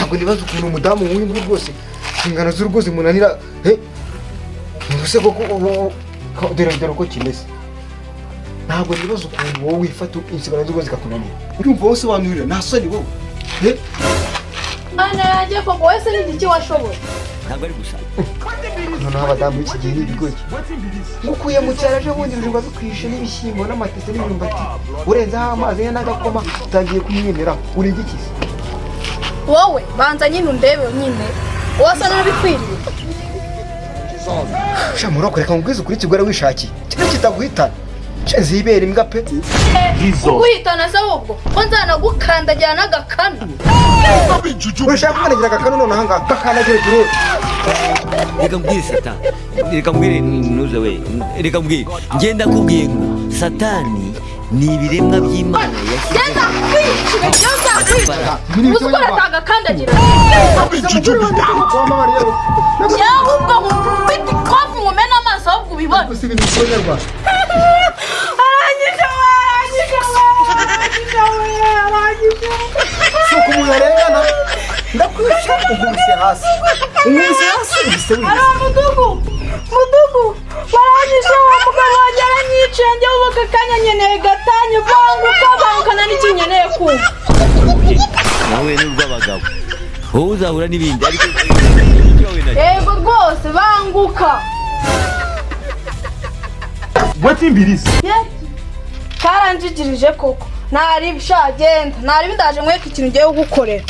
ntabwo nibaza ukuntu umudamu w'imbu rwose ingano z'urugo zimunanira ubuse koko dore ko kimeze ntabwo nibaza ukuntu wowe wifata inshingano z'urugo zikakunanira urumva wose wanurira nta soni wowe Ana yanjye koko wese ni iki washoboye ntabwo ari gusa noneho abadamu b'iki gihe ni ibigoyi ngukuye mu cyaro ejo bundi ibijumba bikwishe n'ibishyimbo n'amateke n'imyumbati urenzeho amazi n'agakoma utangiye kumwemera uri igikize wowe banza nyine undebe nyine wasa n'abikwiriye shamura kureka ngubwize ukuri kigwara wishakiye kino kitaguhitana zibera imbwa pe uguhitana se ahubwo ko nzanagukandagira n'agakanu urashaka kumwanagira agakanu noneho ngaha gakandagira ikirere reka mbwire satani reka mbwire nuze we reka mbwire ngenda kubwiye ngo satani ni ibiremwa by'Imana genda kwicira uzi ko atagakandagira yahubwo mufite ikofi ngumena amaso ahubwo ubibona suko umuntu arengana ndakwisha unkubise hasi ubise wese mudugu baranyishe umugabo wanjye aranyiciye njyewe ubu aka kanya nkeneye gatanya bangukana n'iki nkeneye kumva nawe n'urw'abagabo wowe uzahura n'ibindi ariko yego rwose banguka mbirizi karanjigirije koko ntari genda ntari ndaje mweka ikintu ngiye gukorera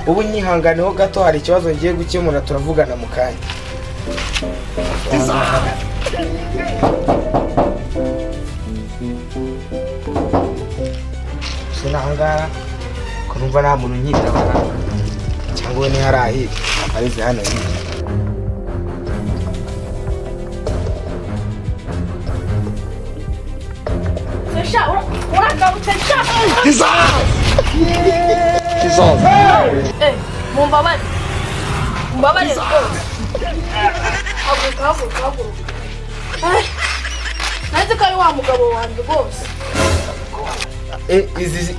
ubu nyihanganeho gato hari ikibazo ngiye gukemura turavugana mu kanya sinahangara ko numva nta muntu nyitabara cyangwa we ntihari ahiri arize hano hirya uragarutse mumbabarire rwose haguruka nazi ko ari wa mugabo wanjye rwose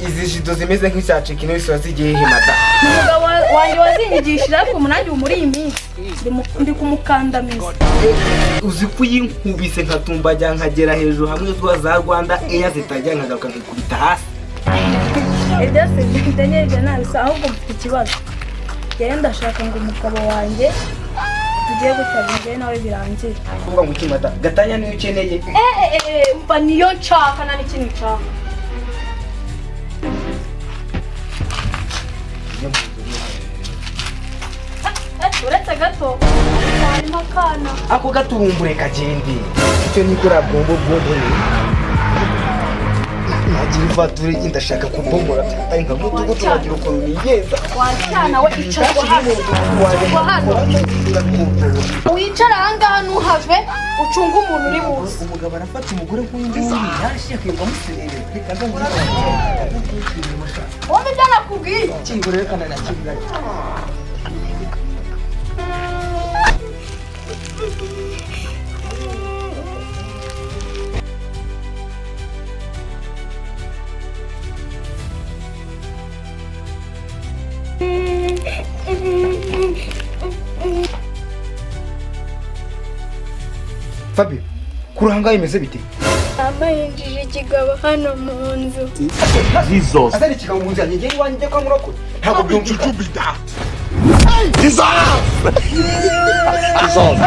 izi jido zimeze nk'icyacika ino ziba zigiye himata umugabo wanjye wazinyigishije ariko umunange muri iyi minsi ndi kumukandamiza uzi ko uyinkubise nkatumbajya nkagera hejuru hamwe zuba za Rwanda Air zitajya nkagaruka nkikubita hasi byose bitenyeje nabisa ahubwo mfite ikibazo rero ndashaka ngo umugabo wanjye tugiye gutabije nawe birangira uvuga ngo ikimata gatanya niyo ukeneye mba niyo nshaka nta n'ikintu nshaka uretse gato harimo akana ako gatubumbure kagende icyo nikora bwombo nagira ivature ndashaka kubomora ari nka gutugutu wagira ukuntu nigenza wacyana we icara hano wicara ahangaha ntuhave ucunga umuntu uri buze umugabo arafata umugore nk'uyu nguyu yashyikirirwa muserere wowe ibyo nakubwiye kingure reka nanakingure Fabio, kuranga imeze bite? Amayinjije ikigabo hano mu nzu. Jesus. Azari ikigabo mu nzu yanjye iwanjye kwa muroko. Ntabwo byumvika. Jesus. Jesus.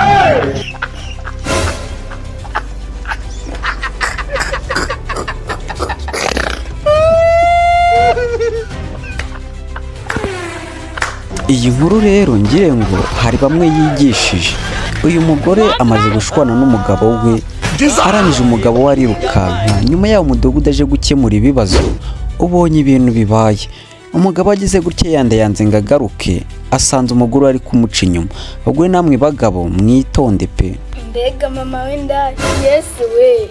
Iyi nkuru rero ngire ngo hari bamwe yigishije. Uyu mugore amaze gushwana n'umugabo we, arangije umugabo we arirukanka. Nyuma yaho umudugudu aje gukemura ibibazo, ubonye ibintu bibaye. Umugabo agize gutya yanze ngo agaruke, asanze umugore ari kumuca inyuma. Ubwo namwe bagabo mwitonde pe. Mbega mama w'indaya, Yesu we.